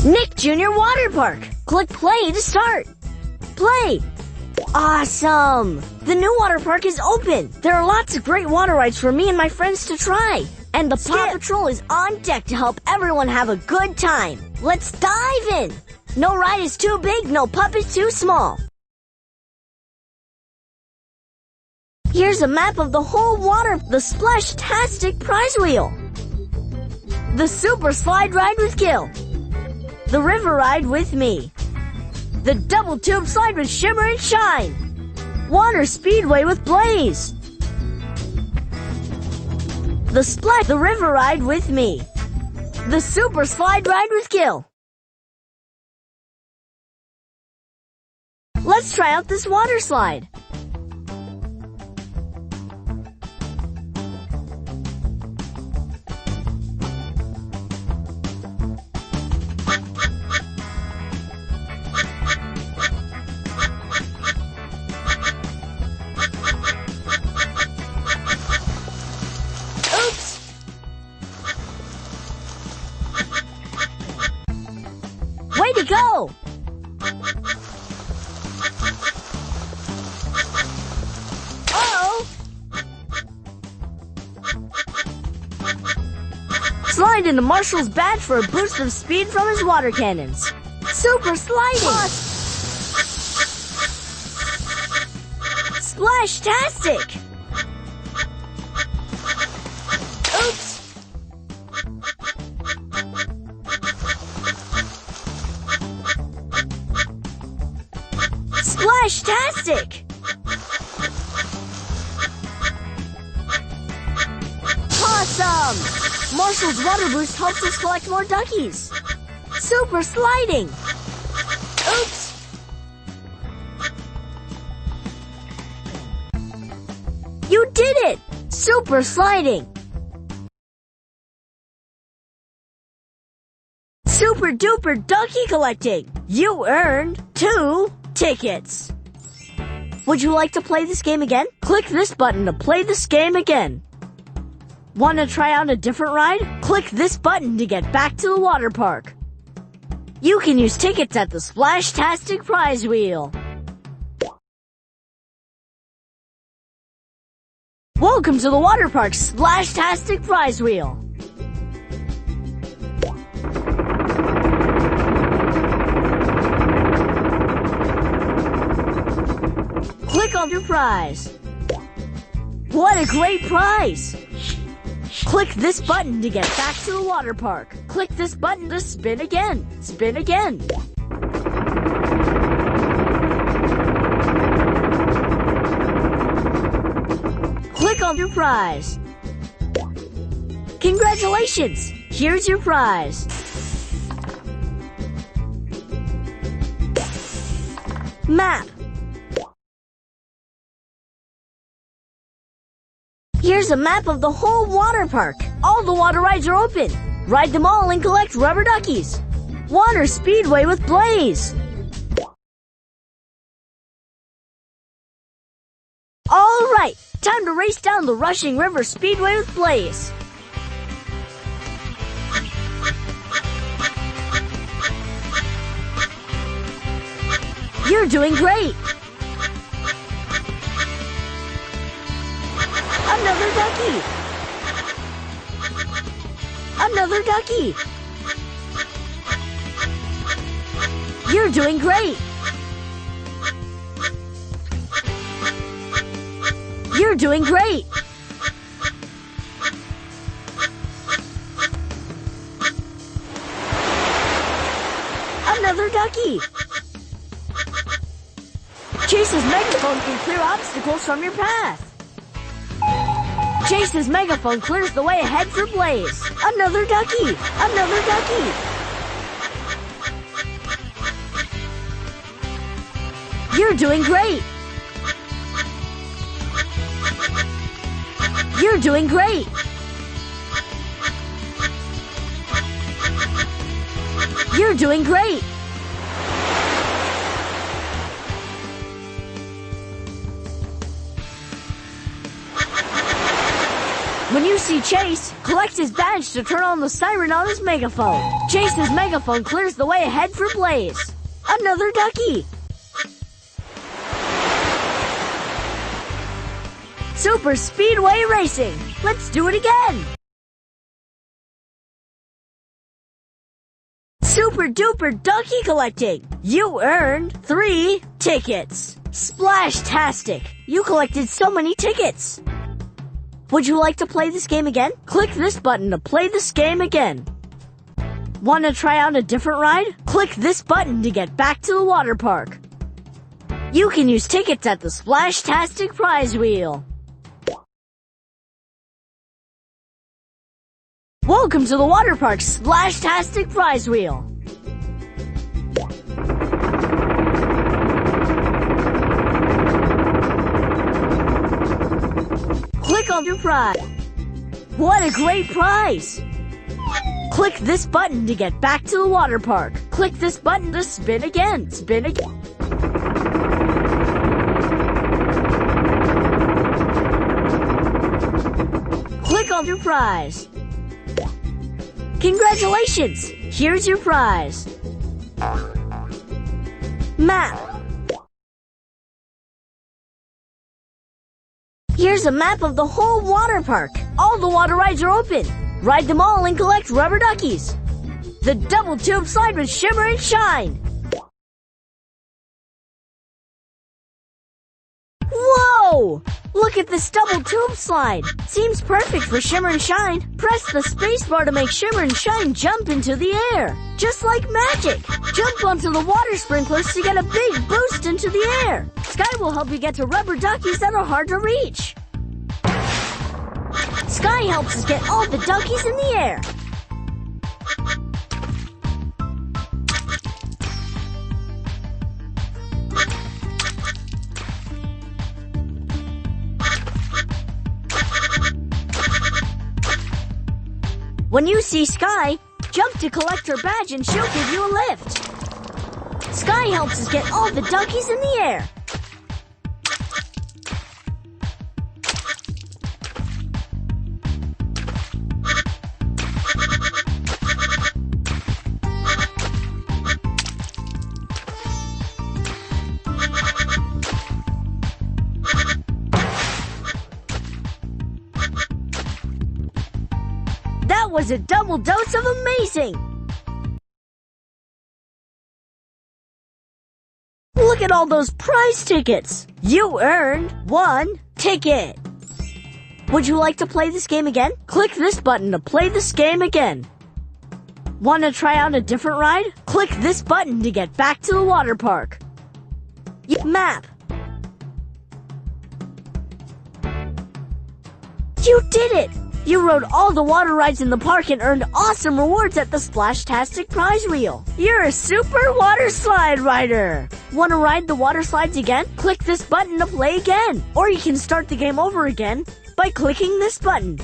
Nick Jr. Water Park. Click play to start. Play. Awesome! The new water park is open. There are lots of great water rides for me and my friends to try. And the Paw Patrol is on deck to help everyone have a good time. Let's dive in. No ride is too big, no pup is too small. Here's a map of the whole water, the Splash-tastic prize wheel. The Super Slide Ride with Gil. The River Ride with me. The Double Tube Slide with Shimmer and Shine. Water Speedway with Blaze. The River Ride with me. The Super Slide Ride with Gil. Let's try out this water slide. Way to go! Uh-oh! Slide into Marshall's badge for a boost of speed from his water cannons. Super sliding! Splash-tastic! Oops! Splash-tastic! Awesome! Marshall's water boost helps us collect more duckies. Super sliding! Oops! You did it! Super sliding! Super duper ducky collecting! You earned 2 tickets. Would you like to play this game again? Click this button to play this game again. Want to try out a different ride? Click this button to get back to the water park. You can use tickets at the Splash-tastic prize wheel. Welcome to the water park's Splash-tastic prize wheel. Click on your prize. What a great prize! Click this button to get back to the water park. Click this button to spin again. Spin again. Click on your prize. Congratulations! Here's your prize. Map. Here's a map of the whole water park. All the water rides are open. Ride them all and collect rubber duckies. Water Speedway with Blaze. All right, time to race down the rushing river Speedway with Blaze. You're doing great. Another ducky! Another ducky! You're doing great! You're doing great! Another ducky! Chase's megaphone can clear obstacles from your path. Chase's megaphone clears the way ahead for Blaze. Another ducky! Another ducky! You're doing great! You're doing great! You're doing great! When you see Chase, collect his badge to turn on the siren on his megaphone. Chase's megaphone clears the way ahead for Blaze. Another ducky. Super Speedway Racing. Let's do it again. Super duper ducky collecting. You earned 3 tickets. Splash-tastic. You collected so many tickets. Would you like to play this game again? Click this button to play this game again. Want to try out a different ride? Click this button to get back to the water park. You can use tickets at the Splash-tastic prize wheel. Welcome to the water park's Splash-tastic prize wheel. Click on your prize. What a great prize! Click this button to get back to the water park. Click this button to spin again. Spin again. Click on your prize. Congratulations! Here's your prize. Map. Here's a map of the whole water park. All the water rides are open. Ride them all and collect rubber duckies. The double tube slide with Shimmer and Shine. Whoa! Look at this double tube slide. Seems perfect for Shimmer and Shine. Press the spacebar to make Shimmer and Shine jump into the air. Just like magic. Jump onto the water sprinklers to get a big boost into the air. Sky will help you get to rubber duckies that are hard to reach. Sky helps us get all the duckies in the air. When you see Sky, jump to collect her badge and she'll give you a lift. Sky helps us get all the duckies in the air. That was a double dose of amazing! Look at all those prize tickets! You earned 1 ticket! Would you like to play this game again? Click this button to play this game again. Want to try out a different ride? Click this button to get back to the water park. Map. You did it! You rode all the water rides in the park and earned awesome rewards at the Splash-tastic prize wheel. You're a super water slide rider! Want to ride the water slides again? Click this button to play again. Or you can start the game over again by clicking this button.